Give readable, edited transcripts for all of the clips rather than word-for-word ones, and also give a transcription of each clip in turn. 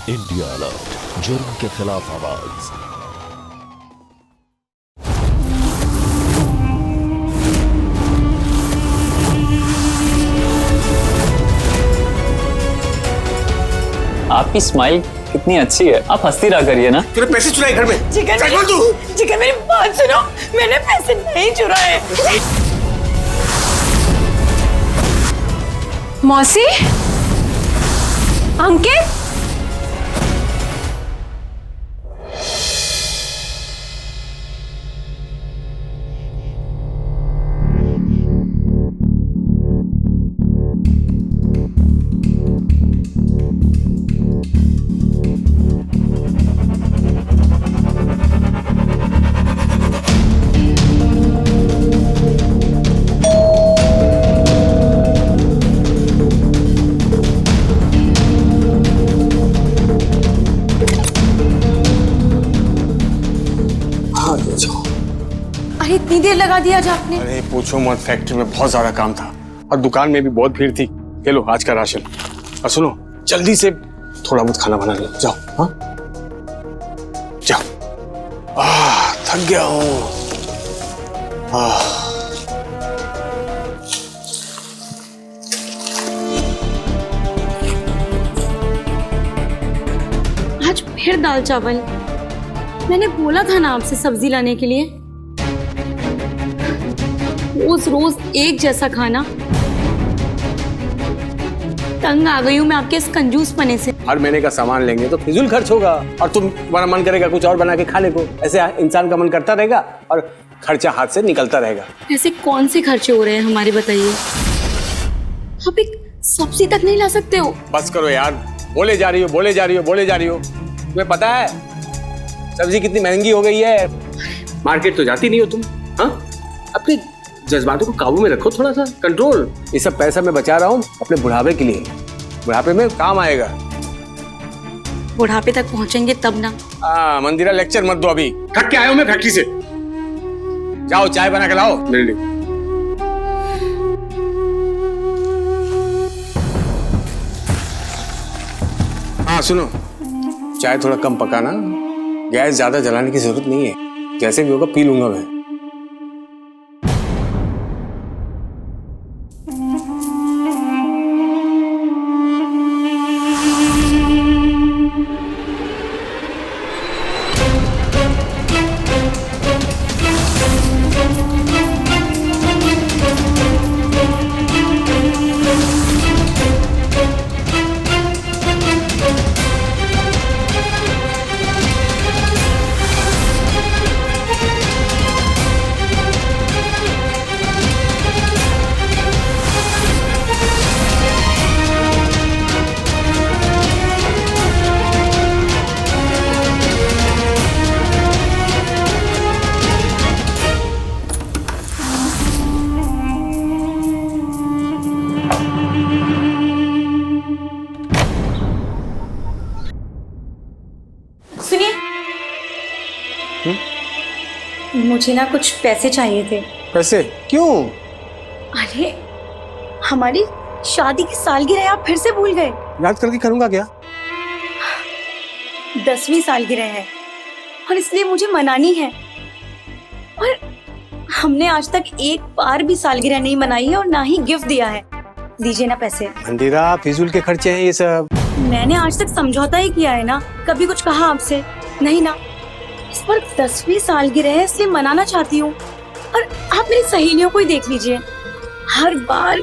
India alert, जुर्म के खिलाफ आवाज। आपकी स्माइल कितनी अच्छी है, आप हंसती रहा करिए ना। तूने पैसे चुराए घर में? जिगर मेरी बात सुनो, मैंने पैसे नहीं चुराए। मौसी, अंकित, अरे इतनी देर लगा दिया आज आपने। अरे पूछो मत, फैक्ट्री में बहुत ज्यादा काम था और दुकान में भी बहुत भीड़ थी। ये लो आज का राशन, और सुनो जल्दी से थोड़ा बहुत खाना बना लो। जाओ, हाँ जाओ। थक गया हूँ। आज फिर दाल चावल। मैंने बोला था ना आपसे सब्जी लाने के लिए। रोज रोज एक जैसा खाना, तंग आ गई हूँ मैं आपके इस कंजूस पने से। हर महीने का सामान लेंगे तो फिजूल खर्च होगा, और तुम्हारा मन करेगा कुछ और बना के खाने को। ऐसे इंसान का मन करता रहेगा और खर्चा हाथ से निकलता रहेगा। ऐसे कौन से खर्चे हो रहे हैं हमारे, बताइए। आप एक सब्जी तक नहीं ला सकते हो? बस करो यार, बोले जा रही हो, बोले जा रही हो, बोले जा रही हो। तुम्हें पता है सब्जी कितनी महंगी हो गई है? मार्केट तो जाती नहीं हो तुम, हाँ? अपने जज्बातों को काबू में रखो, थोड़ा सा कंट्रोल। ये सब पैसा मैं बचा रहा हूँ अपने बुढ़ापे के लिए, बुढ़ापे में काम आएगा। बुढ़ापे तक पहुंचेंगे तब ना। मंदिरा लेक्चर मत दो, अभी थक के आया हूँ मैं फैक्ट्री से। जाओ चाय बना के लाओ मेरे लिए। हाँ सुनो, चाय थोड़ा कम पकाना, गैस ज्यादा जलाने की जरूरत नहीं है। जैसे भी होगा पी लूंगा मैं। मुझे ना कुछ पैसे चाहिए थे। पैसे क्यों? अरे हमारी शादी की सालगिरह है, आप फिर से भूल गए? याद करके करूंगा क्या? 10वीं सालगिरह है और इसलिए मुझे मनानी है, और हमने आज तक एक बार भी सालगिरह नहीं मनाई है और ना ही गिफ्ट दिया है। दीजिए ना पैसे। मंदिरा, फिजूल के खर्चे हैं ये सब। मैंने आज तक समझौता ही किया है ना, कभी कुछ कहा आपसे नहीं ना। इस पर 10वीं सालगिरह है इसलिए मनाना चाहती हूँ। और आप मेरी सहेलियों को ही देख लीजिए, हर बार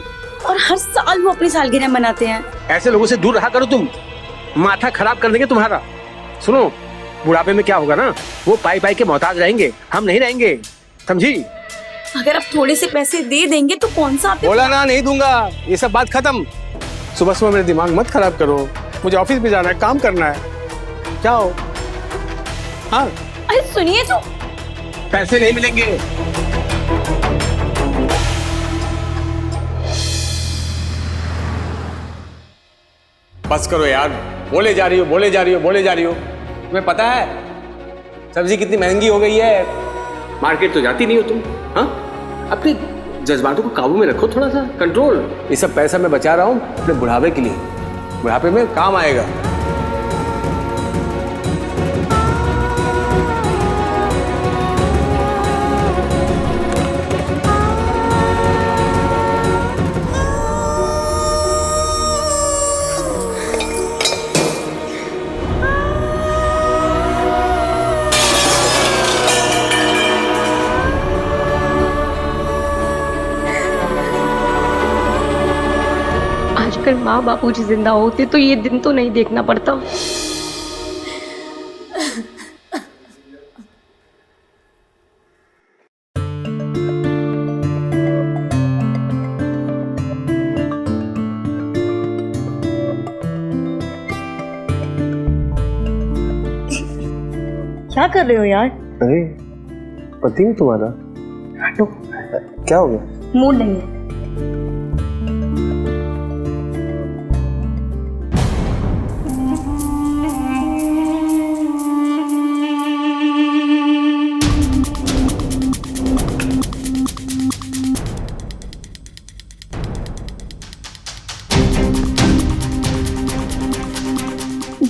और हर साल वो अपनी सालगिरह मनाते हैं। ऐसे लोगों से दूर रहा करो तुम, माथा खराब कर देंगे तुम्हारा। सुनो, बुढ़ापे में क्या होगा ना, वो पाई पाई के मोहताज रहेंगे, हम नहीं रहेंगे, समझी? अगर आप थोड़े से पैसे दे देंगे तो कौन सा आप बोला ना, नहीं दूंगा, ये सब बात खत्म। सुबह सुबह मेरे दिमाग मत खराब करो, मुझे ऑफिस भी जाना है, काम करना है। जाओ। हाँ अरे सुनिए तो, पैसे नहीं मिलेंगे। बस करो यार, बोले जा रही हो, बोले जा रही हो, बोले जा रही हो। तुम्हें पता है सब्जी कितनी महंगी हो गई है? मार्केट तो जाती नहीं हो तुम, हाँ? अपने जज्बातों को काबू में रखो, थोड़ा सा कंट्रोल। ये सब पैसा मैं बचा रहा हूँ अपने बुढ़ापे के लिए, बुढ़ापे में काम आएगा। अगर माँ बापूजी जिंदा होते तो ये दिन तो नहीं देखना पड़ता। क्या कर रहे हो यार? अरे पति हूँ तुम्हारा। हटो, क्या हो गया? मूड नहीं है।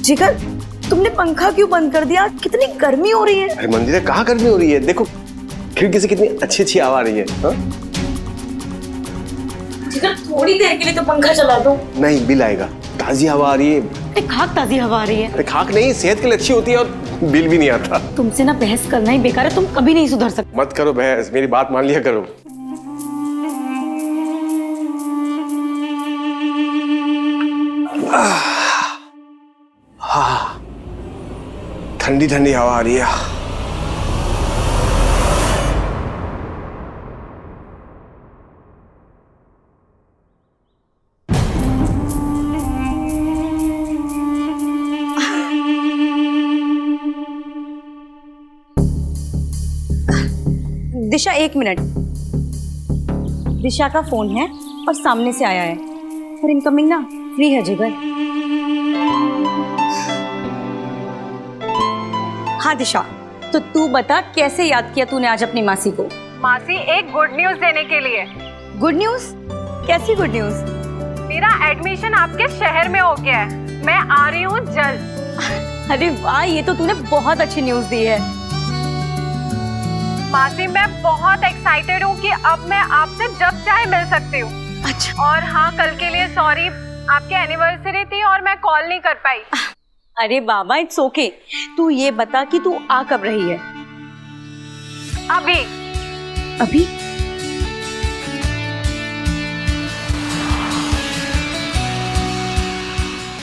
जिगर, तुमने पंखा क्यों बंद कर दिया? कितनी गर्मी हो रही है। अरे मंदिरा, कहाँ गर्मी हो रही है? देखो खिड़की से कितनी अच्छी अच्छी हवा आ रही है। हाँ? जिगर, थोड़ी देर के लिए तो पंखा चला दो। नहीं, बिल आएगा। ताजी हवा आ रही है। अरे खाक ताजी हवा आ रही है। अरे खाक नहीं, सेहत के लिए अच्छी होती है और बिल भी नहीं आता। तुमसे ना बहस करना ही बेकार है, तुम कभी नहीं सुधर सकते। मत करो बहस, मेरी बात मान लिया करो। हाँ, ठंडी ठंडी हवा आ रही है। दिशा, 1 मिनट। दिशा का फोन है और सामने से आया है और इनकमिंग ना फ्री है जिगर। हाँ दिशा, तो तू बता कैसे याद किया तूने आज अपनी मासी को? मासी, एक गुड न्यूज देने के लिए। Good news? कैसी गुड न्यूज? मेरा एडमिशन आपके शहर में हो गया है। मैं आ रही हूँ जल्द। अरे वाह, ये तो तूने बहुत अच्छी न्यूज दी है। मासी, मैं बहुत एक्साइटेड हूँ कि अब मैं आपसे जब चाहे मिल सकती हूँ। अच्छा। और हाँ, कल के लिए सॉरी, आपकी एनिवर्सरी थी और मैं कॉल नहीं कर पाई। अरे बाबा, इट्स ओके। तू ये बता कि तू आ कब रही है? अभी। अभी?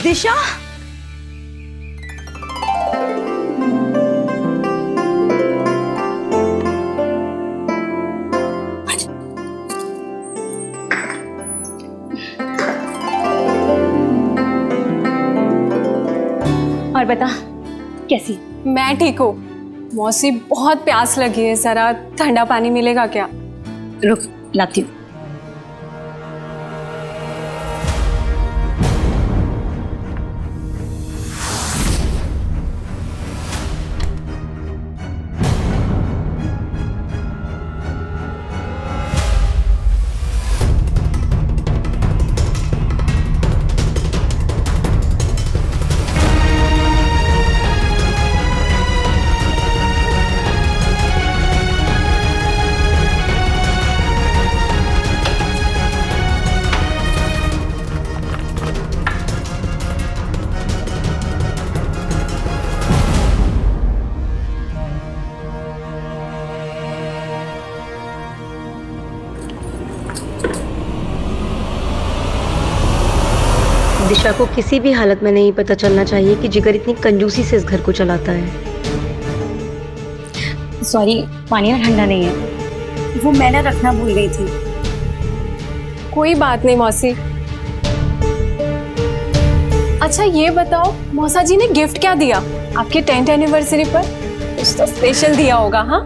दिशा, और बता कैसी? मैं ठीक हूँ मौसी, बहुत प्यास लगी है, जरा ठंडा पानी मिलेगा क्या? रुक, लाती हूँ। दिशा को किसी भी हालत में नहीं पता चलना चाहिए कि जिगर इतनी कंजूसी से इस घर को चलाता है। सॉरी, पानी ना ठंडा नहीं है, वो मैं ना रखना भूल गई थी। कोई बात नहीं मौसी। अच्छा ये बताओ, मौसा जी ने गिफ्ट क्या दिया आपके 10th एनिवर्सरी पर? कुछ तो स्पेशल दिया होगा। हाँ,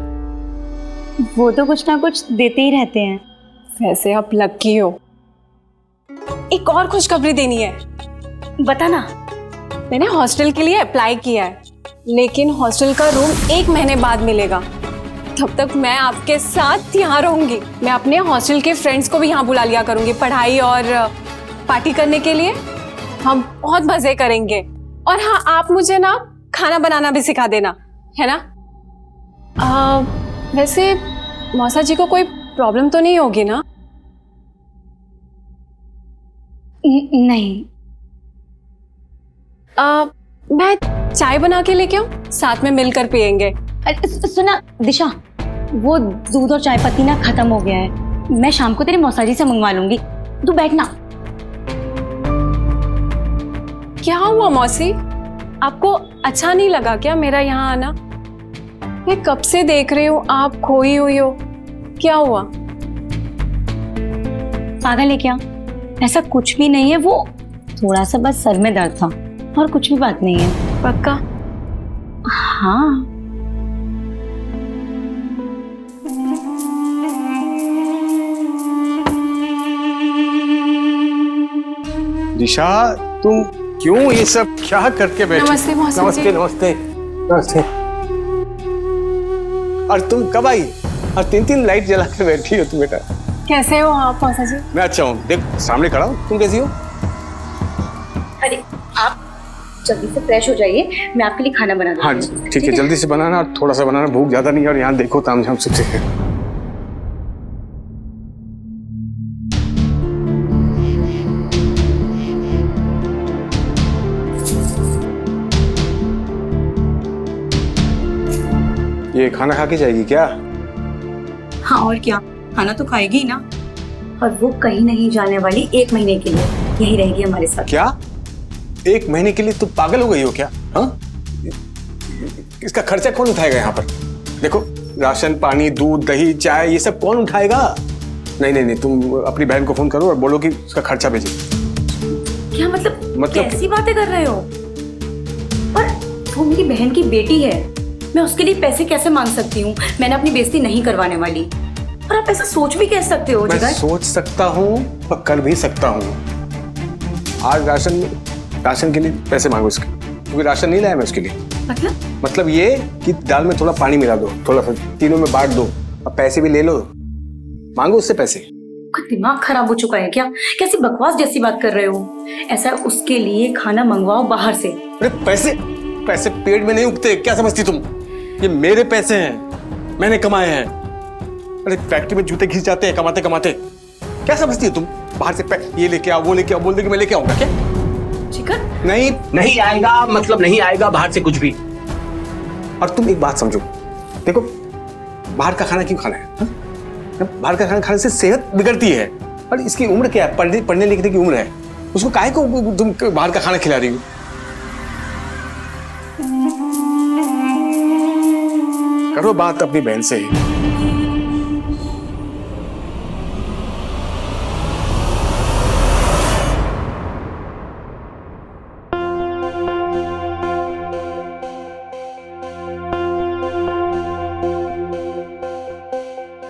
वो तो कुछ ना कुछ देते ही रहते हैं। वैसे आप लकी हो। एक और खुशखबरी देनी है। बता ना। मैंने हॉस्टल के लिए अप्लाई किया है, लेकिन हॉस्टल का रूम 1 महीने बाद मिलेगा। तब तक मैं आपके साथ यहाँ रहूंगी। मैं अपने हॉस्टल के फ्रेंड्स को भी यहाँ बुला लिया करूंगी पढ़ाई और पार्टी करने के लिए। हम बहुत मजे करेंगे। और हाँ, आप मुझे ना खाना बनाना भी सिखा देना, है ना? वैसे मौसा जी को कोई प्रॉब्लम तो नहीं होगी ना? नहीं। मैं चाय बना के लेके आऊं, साथ में मिलकर पियेंगे। सुना दिशा, वो दूध और चाय पत्ती ना खत्म हो गया है। मैं शाम को तेरे मौसा जी से मंगवा लूंगी, तू बैठना। क्या हुआ मौसी? आपको अच्छा नहीं लगा क्या मेरा यहाँ आना? मैं कब से देख रही हूँ आप खोई हुई हो। क्या हुआ? पागल है क्या? ऐसा कुछ भी नहीं है, वो थोड़ा सा बस सर में दर्द था और कुछ भी बात नहीं है। पक्का? हाँ। दिशा, तुम क्यों ये सब क्या करके बैठे? नमस्ते मौसी जी। नमस्ते नमस्ते नमस्ते। और तुम कब आई? और 3 लाइट जला के बैठी हो तुम बेटा। कैसे हो आप मौसा जी? मैं अच्छा हूँ, देख सामने खड़ा हूँ। तुम कैसी हो? अरे आप जल्दी से फ्रेश हो जाइए, मैं आपके लिए खाना बना दूँ। हाँ ठीक है, जल्दी से बनाना और थोड़ा सा बनाना, भूख ज्यादा नहीं है। और यहाँ देखो तामझाम सबसे है। ये खाना खा के जाएगी क्या? हाँ और क्या, खाना तो खाएगी ही ना। और वो कहीं नहीं जाने वाली, 1 महीने के लिए यही रहेगी हमारे साथ। क्या 1 महीने के लिए? तुम पागल हो गई हो क्या? हाँ, इसका खर्चा कौन उठाएगा यहाँ पर? देखो राशन पानी दूध दही चाय ये सब कौन उठाएगा? नहीं नहीं नहीं, तुम अपनी बहन को फोन करो और बोलो कि उसका खर्चा भेजे। क्या मतलब कैसी बातें कर रहे हो? और वो मेरी बहन की बेटी है, मैं उसके लिए पैसे कैसे मांग सकती हूँ? मैंने अपनी बेइज्जती नहीं करवाने वाली। और आप ऐसा सोच भी कैसे सकते हो? मैं सोच सकता हूँ और कर भी सकता हूँ। आज राशन के लिए पैसे मांगो इसके, क्योंकि राशन नहीं लाया मैं उसके लिए। मतलब ये कि दाल में थोड़ा पानी मिला दो, थोड़ा सा तीनों में बांट दो और पैसे भी ले लो। मांगो उससे पैसे। दिमाग खराब हो चुका है क्या? कैसी बकवास जैसी बात कर रहे हो? ऐसा उसके लिए खाना मंगवाओ बाहर से। अरे पैसे पेट में नहीं उगते, क्या समझती तुम? ये मेरे पैसे हैं, मैंने कमाए हैं। अरे फैक्ट्री में जूते घिस जाते हैं कमाते कमाते। क्या समझती हो तुम? बाहर से ये लेके आओ वो लेके आओ, बोल दे कि मैं लेके आऊंगा क्या? चिकन नहीं आएगा, मतलब नहीं आएगा बाहर से कुछ भी। और तुम एक बात समझो, देखो बाहर का खाना क्यों खाना है? हा? बाहर का खाना खाने से सेहत बिगड़ती है। और इसकी उम्र क्या है? पढ़ने लिखने की उम्र है। उसको काहे को तुम बाहर का खाना खिला रही हो? करो बात अपनी बहन से ही।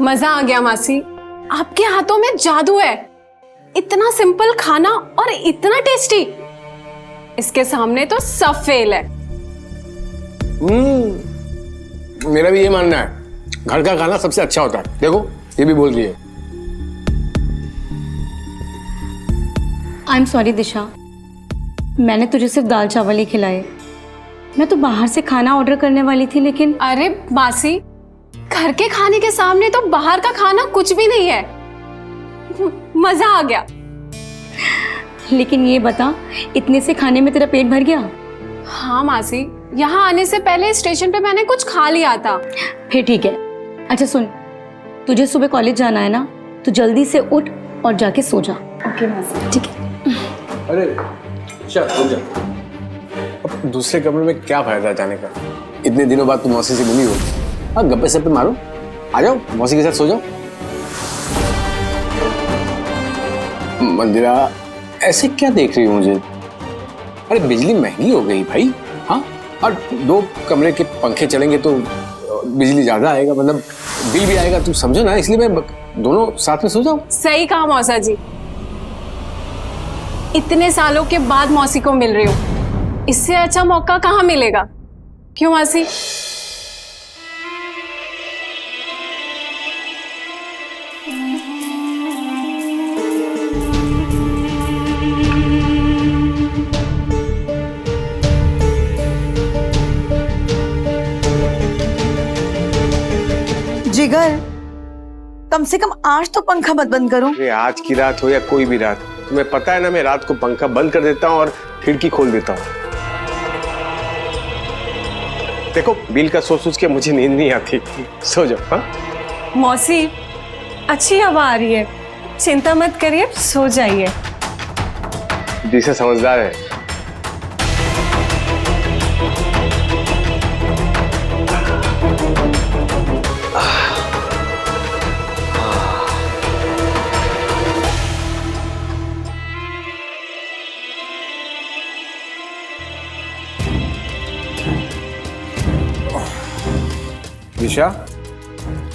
मजा आ गया मासी, आपके हाथों में जादू है। इतना सिंपल खाना और इतना टेस्टी, इसके सामने तो सब फेल है। मेरा भी ये मानना है, घर का खाना सबसे अच्छा होता है। देखो ये भी बोल रही है। आई एम सॉरी दिशा, मैंने तुझे सिर्फ दाल चावल ही खिलाए। मैं तो बाहर से खाना ऑर्डर करने वाली थी, लेकिन अरे मासी, घर के खाने के सामने तो बाहर का खाना कुछ भी नहीं है। मजा आ गया। लेकिन ये बता, इतने से खाने में तेरा पेट भर गया? हाँ मासी, यहाँ आने से पहले स्टेशन पे मैंने कुछ खा लिया था। फिर ठीक है। अच्छा सुन, तुझे सुबह कॉलेज जाना है ना, तो जल्दी से उठ और जाके सो जा। ओके मासी, ठीक है। अरे चल हो जा। अब दूसरे कमरे में क्या फायदा जाने का? इतने दिनों बाद तुम मौसी से मिली हो। हाँ गप्पे सप्पे मारो, आ जाओ मौसी के साथ सो जाओ। मंदिरा ऐसे क्या देख रही हो मुझे? अरे बिजली महंगी हो गई भाई। हाँ, और 2 कमरे के पंखे चलेंगे तो बिजली ज्यादा आएगा, मतलब बिल भी आएगा। तुम समझो ना, इसलिए मैं दोनों साथ में सो जाओ। सही कहा मौसा जी, इतने सालों के बाद मौसी को मिल रही हूँ, इससे अच्छा मौका कहाँ मिलेगा? क्यों मासी? जिगर, कम से कम आज तो पंखा मत बंद करो। अरे आज की रात हो या कोई भी रात, तुम्हें पता है ना मैं रात को पंखा बंद कर देता हूँ और खिड़की खोल देता हूँ। देखो बिल का सोच के मुझे नींद नहीं आती। सो जाओ। हाँ मौसी, अच्छी हवा आ रही है, चिंता मत करिए, सो जाइए। दिशा समझदार है, दिशा,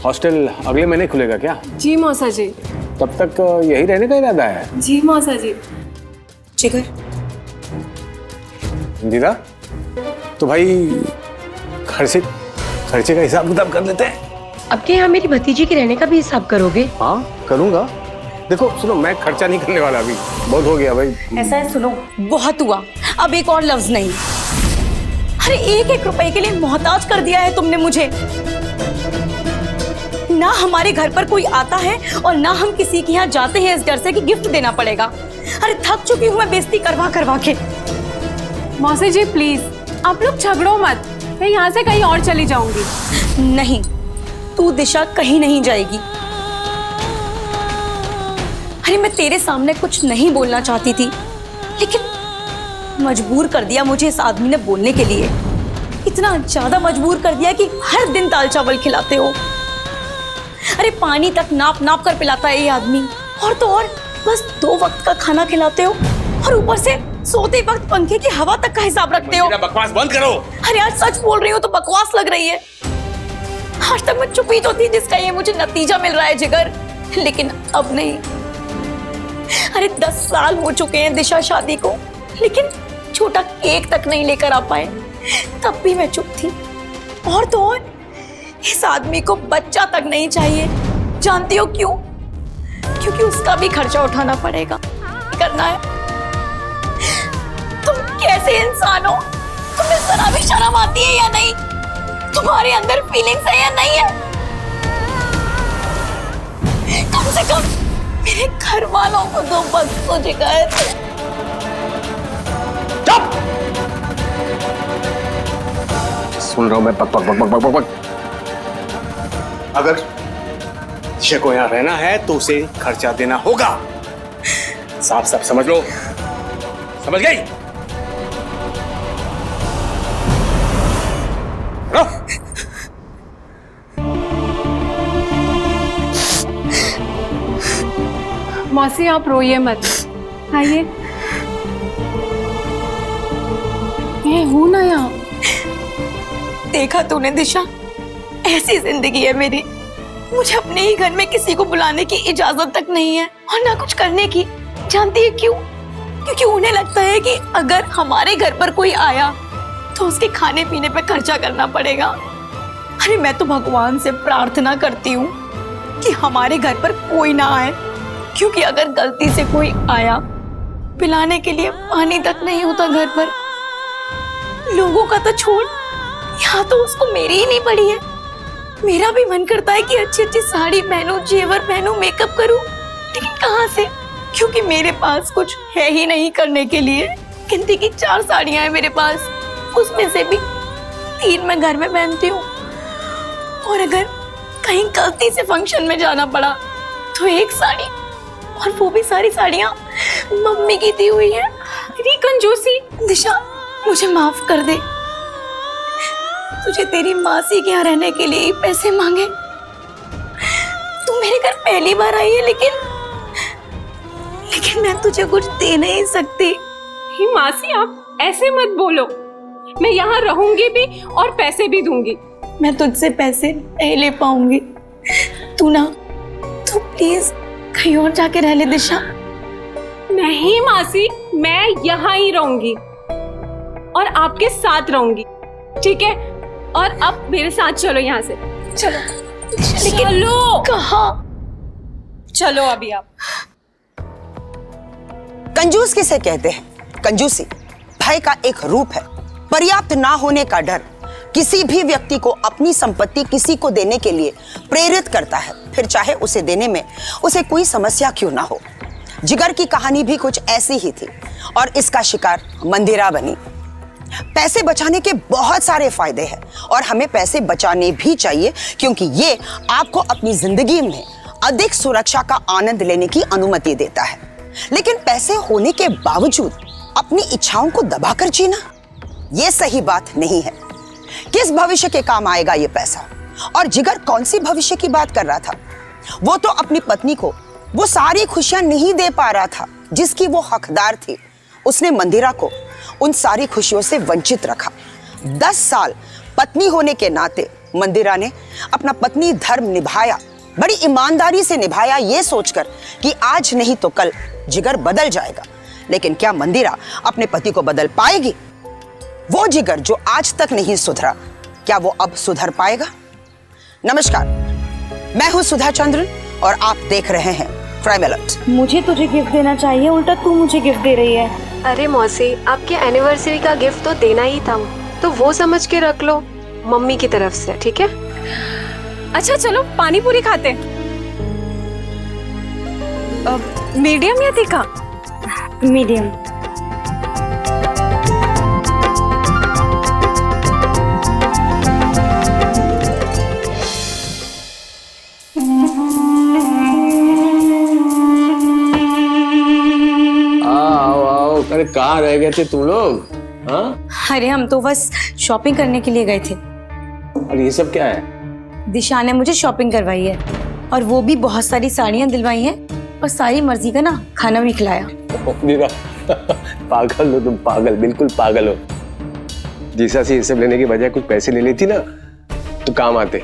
हॉस्टल अगले महीने खुलेगा क्या? जी मौसा जी। तब तक यही रहने का इरादा है? जी मौसा जी। जिगर, इंदिरा, तो भाई खर्चे का हिसाब किताब कर लेते हैं। अब क्या यहाँ मेरी भतीजी के रहने का भी हिसाब करोगे? हाँ करूंगा। देखो सुनो, मैं खर्चा नहीं करने वाला, अभी बहुत हो गया भाई। ऐसा है, सुनो, बहुत हुआ, अब एक और लफ्ज नहीं। अरे एक एक रुपए के लिए मोहताज कर दिया है तुमने मुझे। ना हमारे घर पर कोई आता है और ना हम किसी के यहाँ जाते हैं इस डर से कि गिफ्ट देना पड़ेगा। अरे थक चुकी हूँ मैं बेइज्जती करवा के। मौसी जी प्लीज, आप लोग झगड़ो मत, मैं यहाँ से कहीं और चली जाऊंगी। नहीं, तू दिशा कहीं नहीं जाएगी। अरे मैं तेरे सामने कुछ नहीं बोलना चाहती थी, लेकिन मजबूर कर दिया मुझे इस आदमी ने बोलने के लिए। इतना ज्यादा मजबूर कर दिया कि हर दिन दाल चावल खिलाते हो। अरे पानी तक नाप नाप कर पिलाता है ये आदमी, और तो और बस 2 वक्त का खाना खिलाते हो, और ऊपर से सोते वक्त पंखे की हवा तक का हिसाब रखते हो। बकवास बंद करो। अरे आज सच बोल रही हूँ तो बकवास लग रही है। आज तक मैं चुप ही तो थी जिसका ये मुझे नतीजा मिल रहा है जिगर, लेकिन अब नहीं। अरे 10 साल हो चुके हैं दिशा शादी को, लेकिन छोटा केक तक नहीं लेकर आ पाए, तब भी मैं चुप थी। और तो और इस आदमी को बच्चा तक नहीं चाहिए। जानती हो क्यों? क्योंकि उसका भी खर्चा उठाना पड़ेगा, करना है। तुम कैसे इंसान हो? तुम्हें जरा भी शर्म आती है या नहीं? तुम्हारे अंदर फीलिंग्स है या नहीं है? कम से कम मेरे घर वालों को तो बस तो जिगर। चुप! सुन रहा हूं मैं बक बक बक बक बक बक। अगर दिशा को यहाँ रहना है तो उसे खर्चा देना होगा। साफ साफ समझ लो, समझ गई? मौसी आप रोइए मत, आइए। मैं हूं ना यहाँ। देखा तूने दिशा, ऐसी जिंदगी है मेरी। मुझे अपने ही घर में किसी को बुलाने की इजाजत तक नहीं है, और ना कुछ करने की। जानती है क्यों? क्योंकि उन्हें लगता है कि अगर हमारे घर पर कोई आया तो उसके खाने पीने पे खर्चा करना पड़ेगा। अरे मैं तो भगवान से प्रार्थना करती हूँ कि हमारे घर पर कोई ना आए, क्योंकि अगर गलती से कोई आया, पिलाने के लिए पानी तक नहीं होता घर पर। लोगों का तो छोड़, यहाँ तो उसको मेरी ही नहीं पड़ी है। मेरा भी मन करता है कि अच्छी अच्छी साड़ी पहनूं, जेवर पहनूं, मेकअप करूं, लेकिन कहाँ से? क्योंकि मेरे पास कुछ है ही नहीं करने के लिए। गिनती की 4 साड़ियां हैं मेरे पास, उसमें से भी 3 मैं घर में पहनती हूँ, और अगर कहीं गलती से फंक्शन में जाना पड़ा तो 1 साड़ी, और वो भी सारी साड़ियां मम्मी की दी हुई है। तेरी कंजूसी। दिशा मुझे माफ कर दे। तुझे तेरी मासी के यहाँ रहने के लिए पैसे मांगे। तू मेरे घर पहली बार आई है, लेकिन मैं तुझे कुछ दे नहीं सकती। ही मासी आप ऐसे मत बोलो, मैं यहाँ रहूंगी भी और पैसे भी दूंगी। मैं तुझसे पैसे नहीं ले पाऊंगी। तू प्लीज कहीं और जाके रह ले दिशा। नहीं मासी, मैं यहाँ ही रहूंगी और आपके साथ रहूंगी, ठीक है? और अब मेरे साथ चलो यहाँ से। चलो। लेकिन चलो। कहाँ? चलो अभी आप। कंजूस किसे कहते हैं? कंजूसी भय का एक रूप है। पर्याप्त ना होने का डर किसी भी व्यक्ति को अपनी संपत्ति किसी को देने के लिए प्रेरित करता है, फिर चाहे उसे देने में उसे कोई समस्या क्यों ना हो। जिगर की कहानी भी कुछ ऐसी ही थी, और इसका शिकार मंदिरा बनी। पैसे बचाने के बहुत सारे फायदे हैं, और हमें पैसे बचाने भी चाहिए, क्योंकि ये आपको अपनी जिंदगी में अधिक सुरक्षा का आनंद लेने की अनुमति देता है। लेकिन पैसे होने के बावजूद अपनी इच्छाओं को दबाकर जीना, ये सही बात नहीं है। किस भविष्य के काम आएगा ये पैसा? और जिगर कौन सी भविष्य की बात कर रहा था? वो तो अपनी पत्नी को वो सारी खुशियां नहीं दे पा रहा था जिसकी वो हकदार थी। उसने मंदिरा को उन सारी खुशियों से वंचित रखा। 10 साल पत्नी होने के नाते मंदिरा ने अपना पत्नी धर्म निभाया, बड़ी ईमानदारी से निभाया, ये सोचकर कि आज नहीं तो कल जिगर बदल जाएगा। लेकिन क्या मंदिरा अपने पति को बदल पाएगी? वो जिगर जो आज तक नहीं सुधरा, क्या वो अब सुधर पाएगा? नमस्कार, मैं हूं सुधा चंद्रन और आप देख रहे हैं क्राइम अलर्ट। मुझे तुझे गिफ्ट देना चाहिए, उल्टा तू मुझे गिफ्ट दे रही है। अरे मौसी, आपके एनिवर्सरी का गिफ्ट तो देना ही था, तो वो समझ के रख लो, मम्मी की तरफ से, ठीक है? अच्छा चलो पानी पूरी खाते। मीडियम या तीखा? मीडियम। आओ आओ, अरे कहाँ रह गए थे तुम लोग? हाँ, अरे हम तो बस शॉपिंग करने के लिए गए थे। और ये सब क्या है? दिशा ने मुझे शॉपिंग करवाई है और वो भी बहुत सारी साड़ियाँ दिलवाई हैं और सारी मर्जी का ना खाना भी खिलाया। दीदा, पागल हो तुम, पागल, बिल्कुल पागल हो। दिशा से ये सब लेने की बजाय कुछ पैसे ले लेती ना तो काम आते।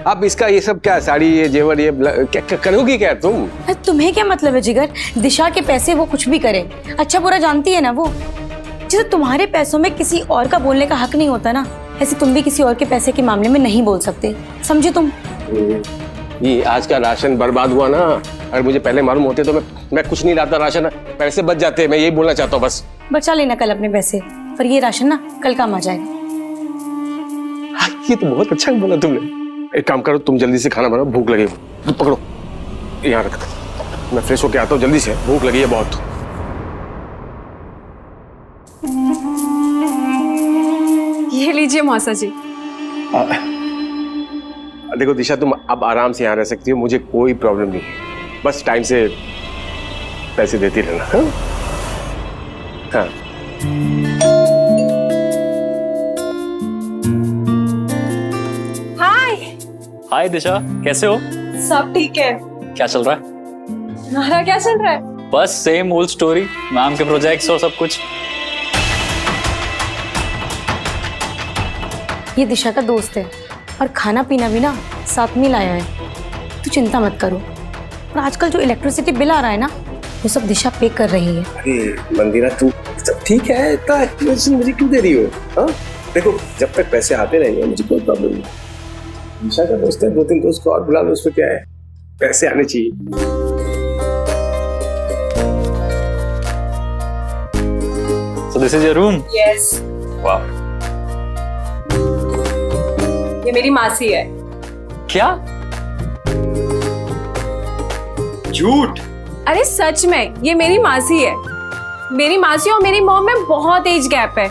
अब इसका ये सब क्या, साड़ी, ये जेवर, ये क्या करोगी क्या तुम? तुम्हें क्या मतलब है जिगर? दिशा के पैसे वो कुछ भी करे, अच्छा बुरा जानती है ना वो। जैसे तुम्हारे पैसों में किसी और का बोलने का हक नहीं होता ना, ऐसे तुम भी किसी और के पैसे के मामले में नहीं बोल सकते, समझे तुम? ये आज का राशन बर्बाद हुआ ना, अगर मुझे पहले मालूम होते तो मैं कुछ नहीं लाता, राशन पैसे बच जाते। मैं यही बोलना चाहता हूँ बस। बचा लेना कल अपने पैसे, पर ये राशन ना कल काम आ जाएगा। ये तो बहुत अच्छा बोला तुमने। एक काम करो, तुम जल्दी से खाना बनाओ, भूख लगी। पकड़ो, यहाँ रख दो, मैं फ्रेश होके आता हूँ जल्दी से, भूख लगी है बहुत। ये लीजिए मौसा जी। देखो दिशा, तुम अब आराम से यहाँ रह सकती हो, मुझे कोई प्रॉब्लम नहीं है। बस टाइम से पैसे देती रहना। हाँ, हाँ। हाय दिशा, कैसे हो? सब ठीक है। क्या चल रहा है? तुम्हारा क्या चल रहा है? बस सेम ओल्ड स्टोरी, मैम के प्रोजेक्ट्स और सब कुछ। ये दिशा का दोस्त है और खाना पीना भी ना साथ में लाया है, तू चिंता मत करो। और आजकल जो इलेक्ट्रिसिटी बिल आ रहा है ना, वो सब दिशा पे कर रही है। अरे मंदिरा, तू सब ठीक है, इतना एक्सप्लेनेशन मुझे क्यों दे रही हो? हाँ, देखो जब तक पैसे आते रहेंगे मुझे कोई प्रॉब्लम नहीं। दिशा का दोस्त है, 2-3 दोस्त को और बुला लो, उसमें क्या है, पैसे आने चाहिए। So this is your room? Yes. Wow. ये मेरी मासी है। क्या? झूठ? अरे सच में, ये मेरी मासी है। मेरी मासी और मेरी मॉम में बहुत एज गैप है,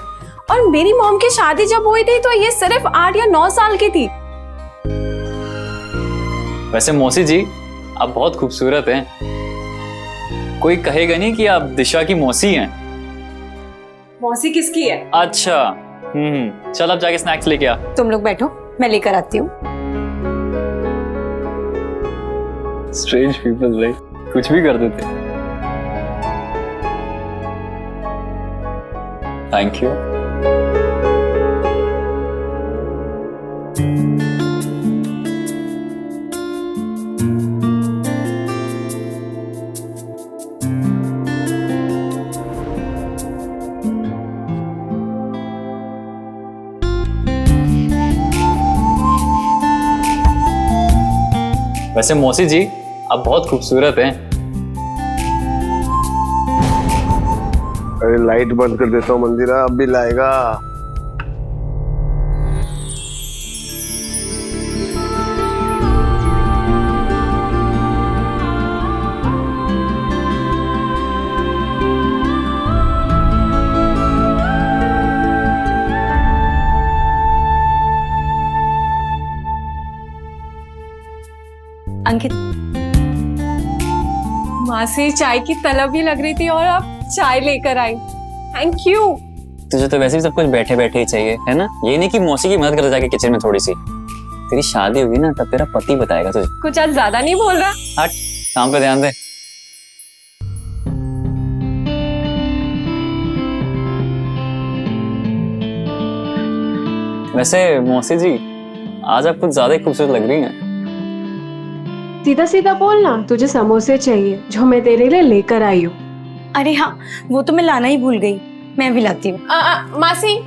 और मेरी मॉम की शादी जब हुई थी तो ये सिर्फ 8 या 9 साल की थी। वैसे मौसी जी, आप बहुत खूबसूरत हैं। कोई कहेगा नहीं कि आप दिशा की मौसी हैं। मौसी किसकी है? अच्छा, चल अब जाके स्नैक्स लेके आ। तुम लोग बैठो, मैं लेकर आती हूँ। स्ट्रेंज पीपल भाई, कुछ भी कर देते। Thank you. वैसे मौसी जी, आप बहुत खूबसूरत हैं। अरे लाइट बंद कर देता हूँ मंदिरा, अब बिल आएगा। अंकित, मासी चाय की तलब ही लग रही थी और आप चाय लेकर आई। Thank you. तुझे तो वैसे भी सब कुछ बैठे बैठे ही चाहिए, है ना? ये नहीं कि मौसी की मदद कर जाके किचन में थोड़ी सी। तेरी शादी होगी ना, तब तेरा पति बताएगा तुझे। कुछ आज ज्यादा नहीं बोल रहा? हट, काम पे ध्यान दे। वैसे मौसी जी, आज आप कुछ ज्यादा ही खूबसूरत लग रही हैं। सीधा सीधा बोलना, तुझे समोसे चाहिए जो मैं तेरे लिए लेकर आई हूँ। अरे हाँ, वो तो मैं लाना ही भूल गई, मैं भी लाती हूँ। मासी,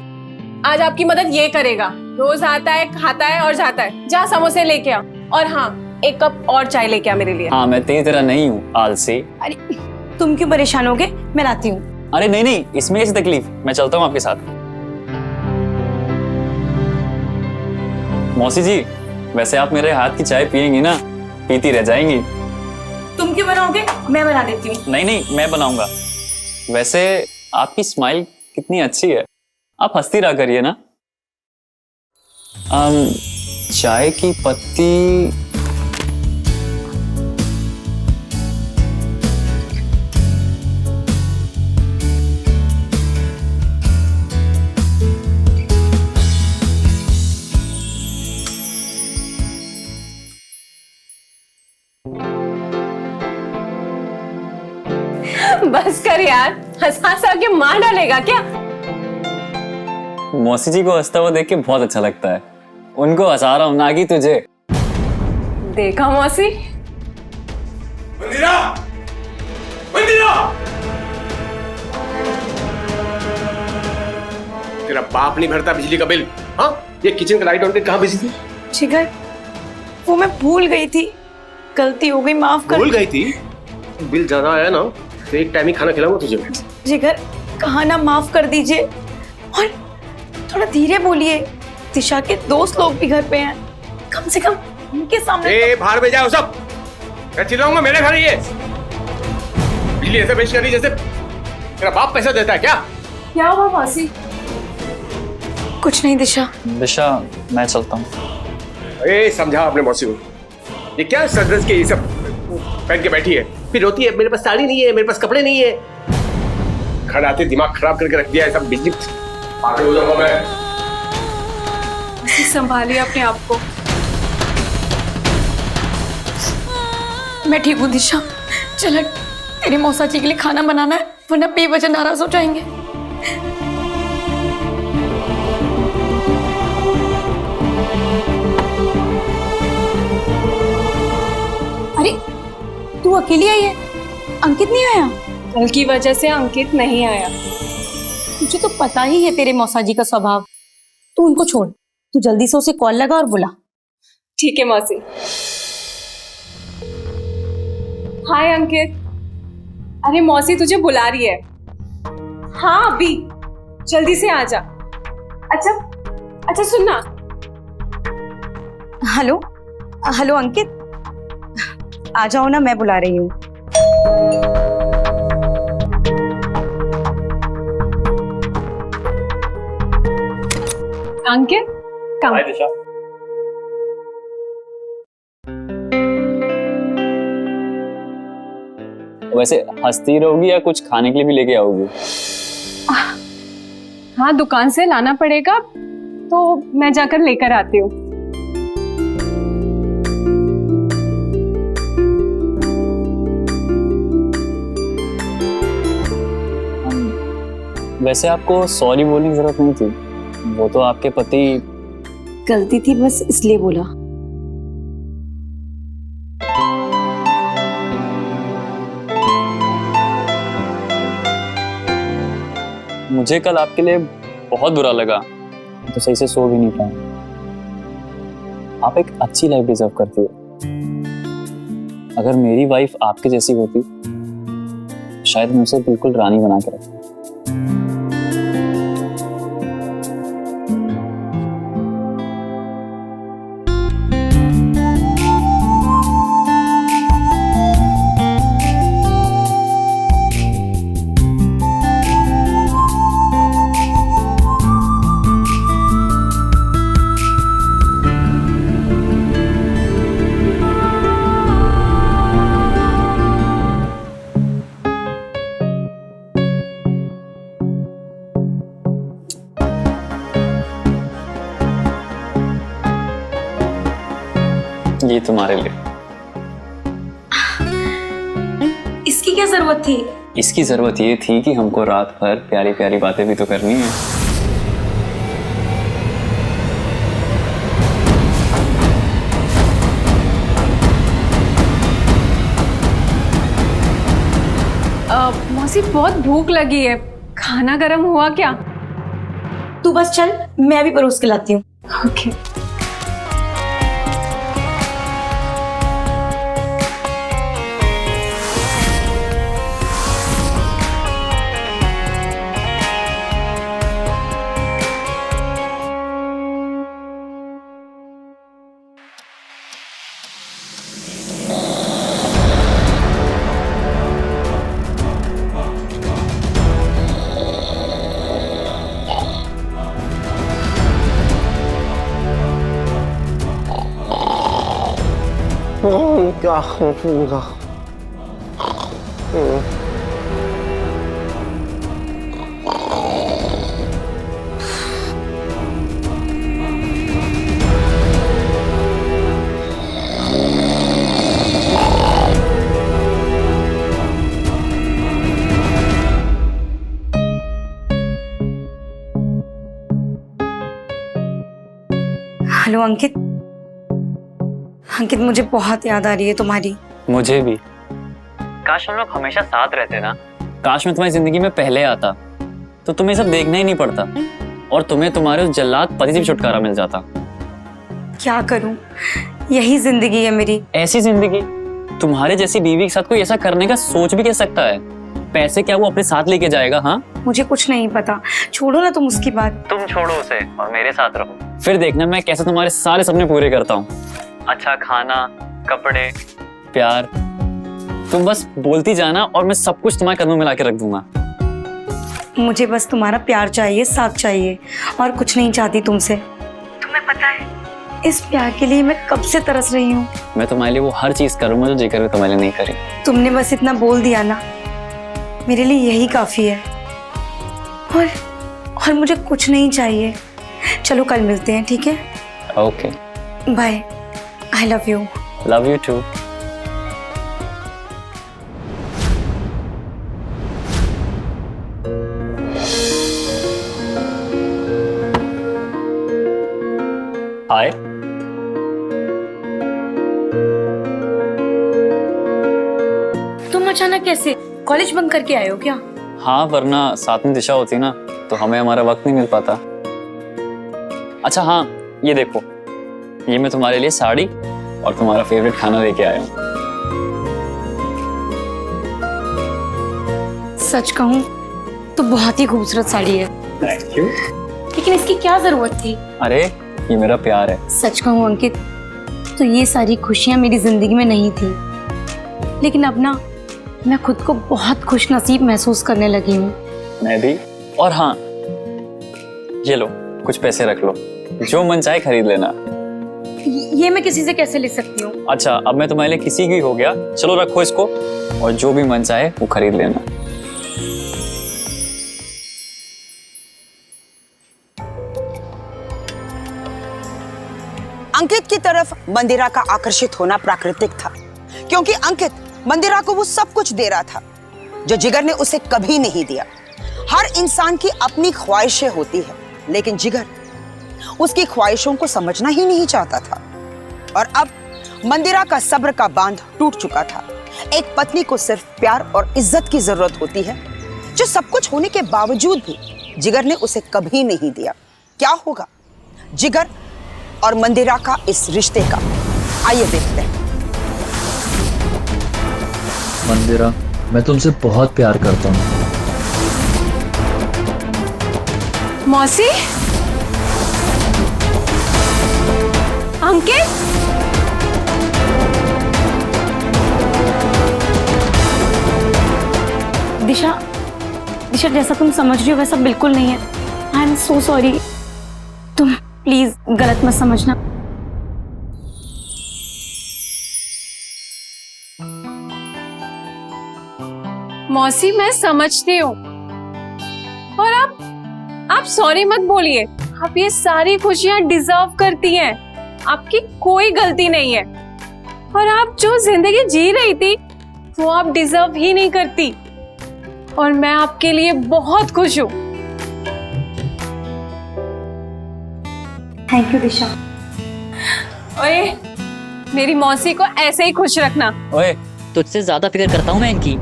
आज आपकी मदद ये करेगा। रोज आता है, खाता है और जाता है। जा समोसे लेके आ, और हाँ, एक कप और चाय लेके आ मेरे लिए। हाँ, मैं तेरी तरह नहीं हूँ आलसी। अरे तुम क्यों परेशान होगे, मैं लाती हूँ। अरे नहीं नहीं, इसमें ऐसी तकलीफ, मैं चलता हूँ आपके साथ। मौसी जी, वैसे आप मेरे हाथ की चाय पियेंगी ना? पीती रह जाएंगी। तुम क्यों बनाओगे, मैं बना देती हूँ। नहीं नहीं, मैं बनाऊंगा। वैसे आपकी स्माइल कितनी अच्छी है, आप हंसती रहा करिए ना। चाय की पत्ती बस कर यार, हंसा के मार डालेगा क्या? मौसी जी को हंसता हुआ देख के बहुत अच्छा लगता है। उनको हंसा रहा हूं, ना कि तुझे। देखा मौसी? मंदिरा! मंदिरा! तेरा बाप नहीं भरता बिजली का बिल? हाँ, ये किचन का लाइट ऑन करके कहाँ बिजी थी? जिगर, वो मैं भूल गई थी, गलती हो गई, माफ कर। भूल गई थी? बिल ज्यादा आया ना तो एक टाइम ही खाना खिलाऊंगा तुझे मैं। जिगर, कहा ना माफ कर दीजिए, और थोड़ा धीरे बोलिए। दिशा के दोस्त लोग भी घर पे हैं, कम से कम उनके सामने। बाहर में जाओ सब, मैं चिल्लाऊंगा, मेरे घर ये बिजली ऐसे पेश कर रही जैसे तेरा बाप पैसा देता है क्या? क्या हुआ मौसी? कुछ नहीं दिशा। दिशा, मैं चलता हूँ। समझा आपने मौसी को, ये क्या सजधज के ये सब पहन के बैठी है, फिर रोती है मेरे पास साड़ी नहीं है, मेरे पास कपड़े नहीं है। घर आते दिमाग खराब करके रख दिया है सब। बिजली पागल हो जाऊंगा मैं। संभालिए अपने आप को। मैं ठीक हूँ दिशा, चल तेरी मौसा जी के लिए खाना बनाना है, वरना बेवजह नाराज हो जाएंगे। अरे तू अकेली आई है, अंकित नहीं आया? कल की वजह से अंकित नहीं आया। मुझे तो पता ही है तेरे मौसा जी का स्वभाव। तू उनको छोड़, तू जल्दी से उसे कॉल लगा और बुला। ठीक है मौसी। हाय अंकित। अरे मौसी तुझे बुला रही है। हाँ अभी, जल्दी से आ जा। अच्छा सुनना। हेलो हेलो अंकित, आ जाओ ना, मैं बुला रही हूँ। अंकित कम। हाय दिशा। वैसे हंसती रहोगी या कुछ खाने के लिए भी लेके आओगी? हाँ, दुकान से लाना पड़ेगा, तो मैं जाकर लेकर आती हूँ। वैसे आपको सॉरी बोलने की जरूरत नहीं थी, वो तो आपके पति। गलती थी बस, इसलिए बोला। मुझे कल आपके लिए बहुत बुरा लगा, तो सही से सो भी नहीं पाया। आप एक अच्छी लाइफ डिजर्व करती हो। अगर मेरी वाइफ आपके जैसी होती, शायद मैं उसे बिल्कुल रानी बना के रखता। ये तुम्हारे लिए। इसकी क्या जरूरत थी? इसकी जरूरत ये थी कि हमको रात भर प्यारी प्यारी बातें भी तो करनी है। मौसी बहुत भूख लगी है, खाना गर्म हुआ क्या? तू बस चल, मैं भी परोस के लाती हूँ। ओके। क्या खूबसूरत। हेलो अंकित। अंकित, मुझे बहुत याद आ रही है तुम्हारी। मुझे भी। काश हम लोग हमेशा साथ रहते ना। काश मैं तुम्हारी जिंदगी में पहले आता तो तुम्हें सब देखना ही नहीं पड़ता और तुम्हें तुम्हारे उस जल्लाद पति से भी छुटकारा मिल जाता। क्या करूं, यही जिंदगी है मेरी। ऐसी जिंदगी तुम्हारे जैसी बीवी के साथ कोई ऐसा करने का सोच भी कैसे सकता है? पैसे क्या वो अपने साथ लेके जाएगा? हाँ, मुझे कुछ नहीं पता, छोड़ो ना तुम उसकी बात। तुम छोड़ो उसे और मेरे साथ रहो, फिर देखना मैं कैसे तुम्हारे सारे सपने पूरे करता हूँ। अच्छा खाना, कपड़े, प्यार, तुम बस बोलती जाना और मैं सब कुछ तुम्हारे कदमों में ला के रख दूंगा। मुझे बस तुम्हारा प्यार चाहिए, साथ चाहिए, और कुछ नहीं चाहती तुमसे। तुम्हें पता है इस प्यार के लिए मैं कब से तरस रही हूँ। मैं तुम्हारे लिए वो हर चीज करूंगा जो जिगर तुम्हारे लिए नहीं करी। तुमने बस इतना बोल दिया ना, मेरे लिए यही काफी है। और मुझे कुछ नहीं चाहिए। चलो कल मिलते हैं, ठीक है? Okay, bye. I love you. Love you too. Hi. तुम अचानक कैसे? कॉलेज बंक करके आए हो क्या? हाँ, वरना साथ में दिशा होती ना तो हमें हमारा वक्त नहीं मिल पाता। अच्छा हाँ, ये देखो, ये मैं तुम्हारे लिए साड़ी और तुम्हारा फेवरेट खाना लेके आया हूँ। सच कहूँ तो बहुत ही खूबसूरत साड़ी है। Thank you. लेकिन इसकी क्या जरूरत थी? अरे ये मेरा प्यार है। सच कहूँ अंकित, तो ये सारी खुशियाँ मेरी जिंदगी में नहीं थी, लेकिन अब ना मैं खुद को बहुत खुश नसीब महसूस करने लगी हूँ। मैं भी। और हाँ, ये लो, कुछ पैसे रख लो, जो मन चाहे खरीद लेना। ये मैं किसी से कैसे ले सकती हूँ? अच्छा, अब मैं तुम्हारे लिए किसी की हो गया। चलो रखो इसको और जो भी मन चाहे वो खरीद लेना। अंकित की तरफ मंदिरा का आकर्षित होना प्राकृतिक था, क्योंकि अंकित मंदिरा को वो सब कुछ दे रहा था जो जिगर ने उसे कभी नहीं दिया। हर इंसान की अपनी ख्वाहिशें होती है, लेकिन जिगर उसकी ख्वाहिशों को समझना ही नहीं चाहता था। और अब मंदिरा का सब्र का बांध टूट चुका था। एक पत्नी को सिर्फ प्यार और इज्जत की जरूरत होती है, जो सब कुछ होने के बावजूद भी जिगर ने उसे कभी नहीं दिया। क्या होगा जिगर और मंदिरा का इस रिश्ते का? आइए देखते हैं। मंदिरा, मैं तुमसे बहुत प्यार करता हूँ। मौसी, अंकित, दिशा, जैसा तुम समझ रही हो वैसा बिल्कुल नहीं है। I am so sorry. तुम प्लीज गलत मत समझना। मौसी मैं समझती हूँ, और आप सॉरी मत बोलिए। आप ये सारी खुशियाँ डिजर्व करती हैं, आपकी कोई गलती नहीं है। और आप जो जिंदगी जी रही थी वो आप डिजर्व ही नहीं करती, और मैं आपके लिए बहुत खुश हूँ। थैंक यू दिशा। ओए, मेरी मौसी को ऐसे ही खुश रखना। ओए, तुझसे ज्यादा फिक्र करता हूँ मैं इनकी।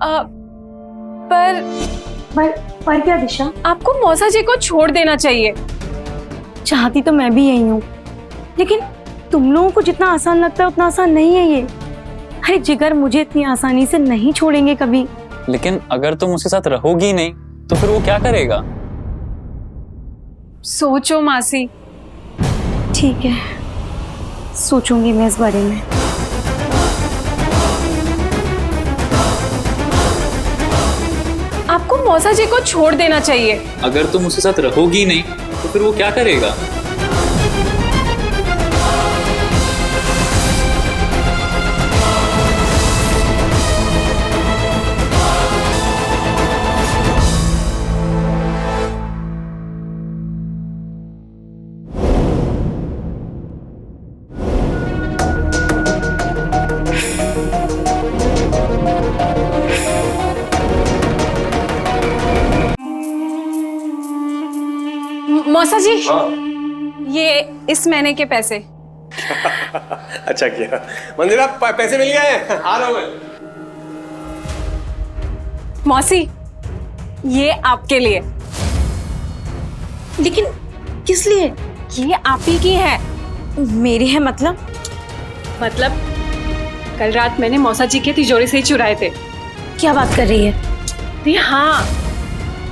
पर क्या दिशा? आपको मौसा जी को छोड़ देना चाहिए। चाहती तो मैं भी यही हूँ, लेकिन तुम लोगों को जितना आसान लगता है उतना आसान नहीं है ये। अरे जिगर मुझे इतनी आसानी से नहीं छोड़ेंगे कभी। लेकिन अगर तुम उसके साथ रहोगी नहीं तो फिर वो क्या करेगा? सोचो मासी। ठीक है, सोचूंगी मैं इस बारे में। आपको मौसा जी को छोड़ देना चाहिए। अगर तुम उसके साथ रहोगी नहीं तो फिर वो क्या करेगा? मौसा जी, ये इस महीने के पैसे। अच्छा किया मंदिरा, पैसे मिल गए, आ रहा हूं मैं। मौसी, ये आपके लिए। लेकिन किस लिए? ये आप ही की है। मेरी है मतलब? मतलब कल रात मैंने मौसा जी के तिजोरी से ही चुराए थे। क्या बात कर रही है? अरे हाँ,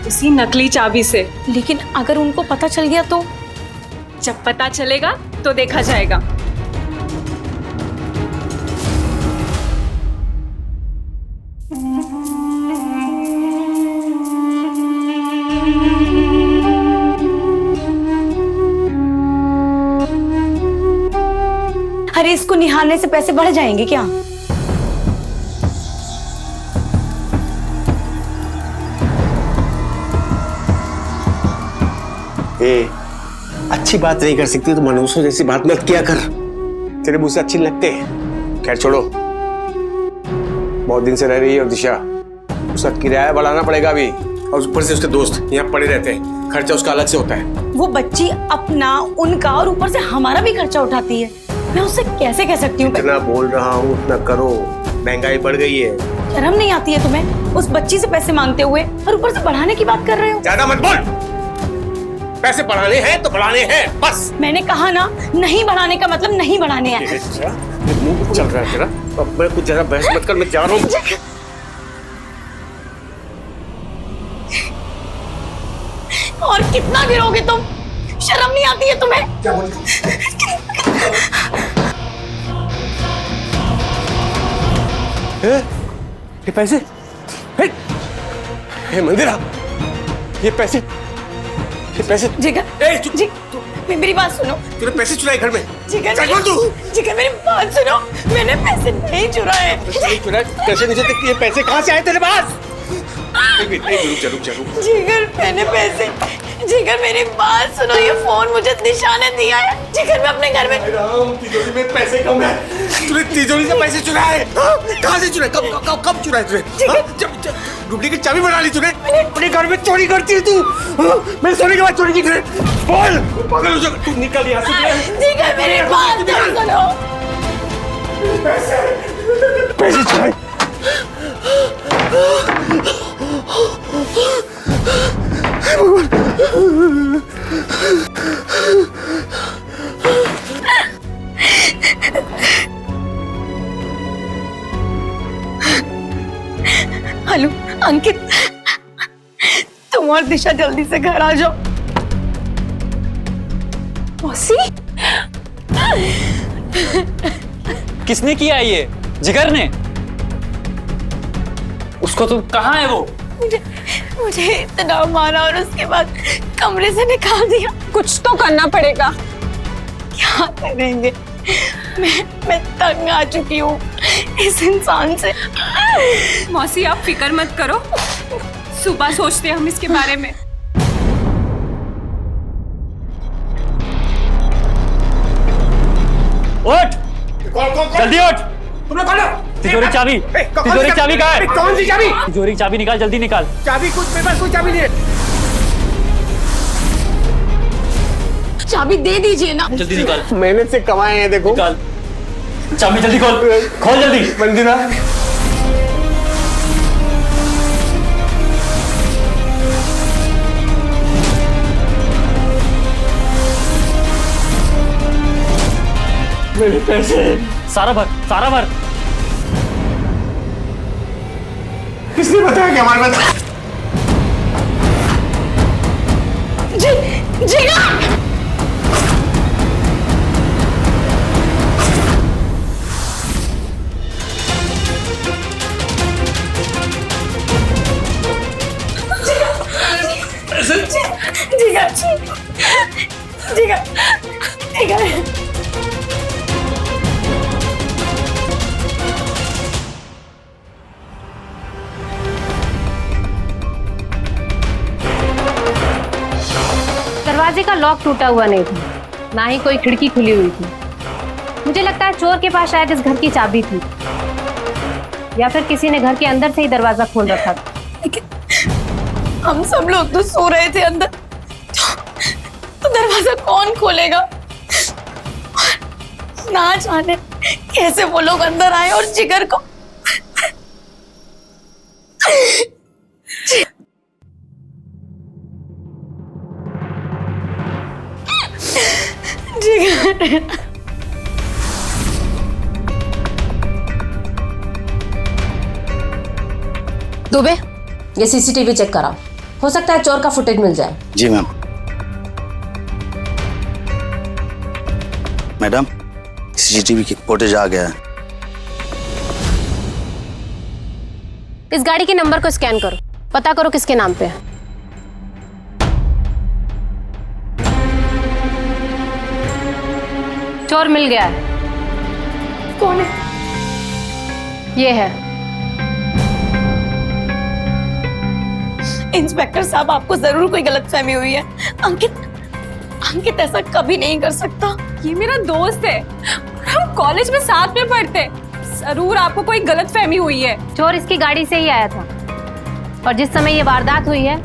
उसी नकली चाबी से। लेकिन अगर उनको पता चल गया तो? जब पता चलेगा तो देखा जाएगा। अरे इसको निहारने से पैसे बढ़ जाएंगे क्या? अच्छी बात नहीं कर सकती तो मनुष्यों जैसी बात मत किया कर। तेरे मुंह से अच्छी लगते हैं। खैर छोड़ो, बहुत दिन से रह रही है और दिशा, उसका किराया बढ़ाना पड़ेगा अभी। और ऊपर से उसके दोस्त यहाँ पड़े रहते हैं, खर्चा उसका अलग से होता है। वो बच्ची अपना, उनका और ऊपर से हमारा भी खर्चा उठाती है। मैं उससे कैसे कह सकती हूँ? इतना बोल रहा हूँ उतना करो, महंगाई बढ़ गई है। शर्म नहीं आती है तुम्हें उस बच्ची से पैसे मांगते हुए, और ऊपर से बढ़ाने की बात कर रहे हो? ज्यादा मत बोल। पैसे बढ़ाने हैं तो बढ़ाने हैं, बस। मैंने कहा ना, नहीं बढ़ाने का मतलब नहीं बढ़ाने हैं। मुंह चल रहा है तेरा। अब मैं कुछ ज्यादा बहस मत कर, मैं जा रहा हूँ। और कितना गिरोगे तुम? शर्म नहीं आती है तुम्हें? क्या बोल? ये पैसे? हे मंदिरा, ये पैसे जिगर, मेरी बात सुनो। तूने पैसे चुराए घर में? जिगर मेरी बात सुनो, मैंने पैसे नहीं चुराए। पैसे नहीं चुराए? ये पैसे कहाँ से आए तेरे पास? रुक जा। जिगर मैंने पैसे, जिगर मेरी बात सुनो, ये फोन मुझे दिशा ने दिया है। जिगर मैं अपने घर में। तिजोरी में पैसे कम है। तूने तिजोरी से पैसे चुराए? कहाँ से चुराए? कब चुराए तूने? डुप्लीकेट चाबी बना ली तूने? अपने घर में चोरी करती है तू? मैंने सोने के बाद चोरी की तूने? बोल, पागल हो जा, तू निकल यहाँ से। जिगर मेरी बात सुनो। पैसे चुराए? हेलो अंकित, तुम और दिशा जल्दी से घर आ जाओ। मौसी, किसने किया ये? जिगर ने? उसको तो कहाँ है वो? मुझे इतना मारा और उसके बाद कमरे से निकाल दिया। कुछ तो करना पड़ेगा। क्या करेंगे? मैं तंग आ चुकी हूँ इस इंसान से। मौसी आप फिक्र मत करो, सुबह सोचते हैं हम इसके बारे में। उठ, जल्दी उठ। तुमने कौन? तिजोरी चाबी कहाँ है? कौन सी चाबी? तिजोरी चाबी निकाल, जल्दी निकाल। चाबी कुछ मेरे पास कोई चाबी नहीं है। चाबी दे दीजिए ना। जल्दी निकाल। मेहनत से कमाए हैं, देखो। निकाल चाबी, जल्दी खोल जल्दी। मंदिरा, मेरे पैसे। सारा भर, सारा भर। किसने बताया कि हमारे पास? दरवाजे का लॉक टूटा हुआ नहीं था, ना ही कोई खिड़की खुली हुई थी। मुझे लगता है चोर के पास शायद इस घर की चाबी थी, या फिर किसी ने घर के अंदर से ही दरवाजा खोल रखा था। हम सब लोग तो सो रहे थे अंदर, तो दरवाजा कौन खोलेगा? ना जाने कैसे वो लोग अंदर आए और जिगर को जिगर। दुबे, ये सीसीटीवी चेक करा, हो सकता है चोर का फुटेज मिल जाए। जी मैम। मैडम, सीसीटीवी की फुटेज आ गया है। इस गाड़ी के नंबर को स्कैन करो, पता करो किसके नाम पे है। चोर मिल गया है। कौन है? ये है। इंस्पेक्टर साहब, आपको जरूर कोई गलतफहमी हुई है। अंकित ऐसा कभी नहीं कर सकता। ये मेरा दोस्त है, हम कॉलेज में साथ में पढ़ते। जरूर आपको कोई गलतफहमी हुई है। चोर इसकी गाड़ी से ही आया था, और जिस समय ये वारदात हुई है,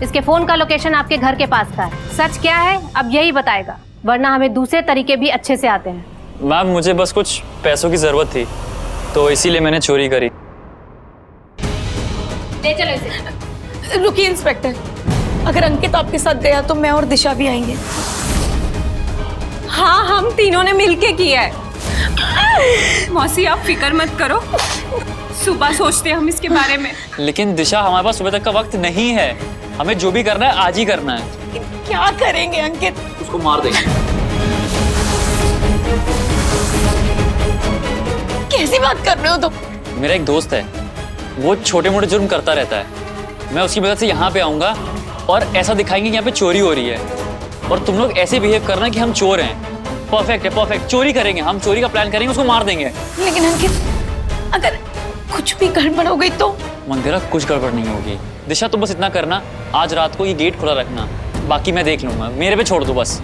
इसके फोन का लोकेशन आपके घर के पास का है। सच क्या है अब यही बताएगा, वरना हमें दूसरे तरीके भी अच्छे से आते हैं। मैम, मुझे बस कुछ पैसों की जरूरत थी, तो इसीलिए मैंने चोरी करी। ले चलो इसे। रुकिए इंस्पेक्टर, अगर अंकित आपके साथ गया तो मैं और दिशा भी आएंगे। हाँ, हम तीनों ने मिलके किया है। मौसी, आप फिक्र मत करो, सुबह सोचते हैं हम इसके बारे में। लेकिन दिशा, हमारे पास सुबह तक का वक्त नहीं है। हमें जो भी करना है आज ही करना है। क्या करेंगे अंकित? उसको मार देंगे। कैसी बात कर रहे हो तुम? मेरा एक दोस्त है, वो छोटे मोटे जुर्म करता रहता है। मैं उसकी मदद से यहाँ पे आऊँगा और ऐसा दिखाएंगे कि यहाँ पे चोरी हो रही है, और तुम लोग ऐसे बिहेव करना कि हम चोर हैं। परफेक्ट है, परफेक्ट। चोरी करेंगे, हम चोरी का प्लान करेंगे, उसको मार देंगे। लेकिन अंकित, अगर कुछ भी गड़बड़ हो गई तो? मंदिरा, कुछ गड़बड़ नहीं होगी। दिशा, तुम बस इतना करना, आज रात को ये गेट खुला रखना, बाकी मैं देख लूंगा। मेरे पे छोड़ दो बस।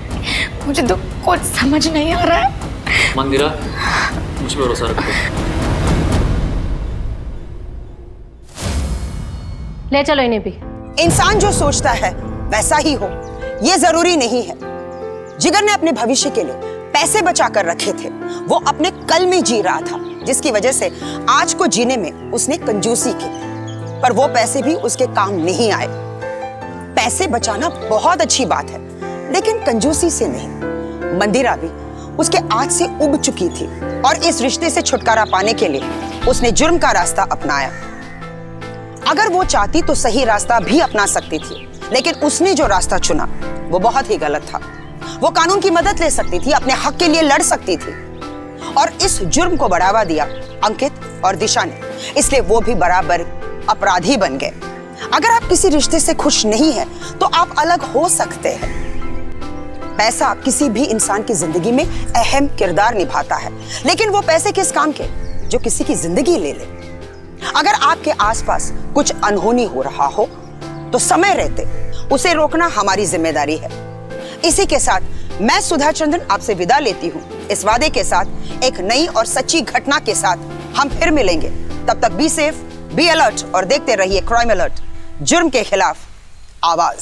मुझे तो कुछ समझ नहीं आ रहा है। मंदिरा, मुझ पे भरोसा रखो। ले चलो इन्हें भी। इंसान जो सोचता है वैसा ही हो, ये जरूरी नहीं है। जिगर ने अपने भविष्य के लिए पैसे बचा कर रखे थे। वो अपने कल में जी रहा था, जिसकी वजह से आज को जीने में उसने कंजूसी की, पर वो पैसे भी उसके काम नहीं आए। पैसे बचाना बहुत अच्छी बात है, लेकिन कंजूसी से नहीं। मंदिरा भी उसके आज से उब चुकी थी, और इस रिश्ते से छुटकारा पाने के लिए उसने जुर्म का रास्ता अपनाया। अगर वो चाहती तो सही रास्ता भी अपना सकती थी, लेकिन उसने जो रास्ता चुना वो बहुत ही गलत था। वो कानून की मदद ले सकती थी, अपने हक के लिए लड़ सकती थी, और इस जुर्म को बढ़ावा दिया अंकित और दिशा ने, इसलिए वो भी बराबर अपराधी बन गए। अगर आप किसी रिश्ते से खुश नहीं हैं, तो आप अलग हो सकते हैं। पैसा किसी भी इंसान की जिंदगी में अहम किरदार निभाता है, लेकिन वो पैसे किस काम के जो किसी की जिंदगी ले ले। अगर आपके आसपास कुछ अनहोनी हो रहा हो, तो समय रहते उसे रोकना हमारी जिम्मेदारी है। इसी के साथ मैं सुधा चंद्रन आपसे विदा लेती हूँ, इस वादे के साथ एक नई और सच्ची घटना के साथ हम फिर मिलेंगे। तब तक बी सेफ, बी अलर्ट और देखते रहिए क्राइम अलर्ट, जुर्म के खिलाफ आवाज।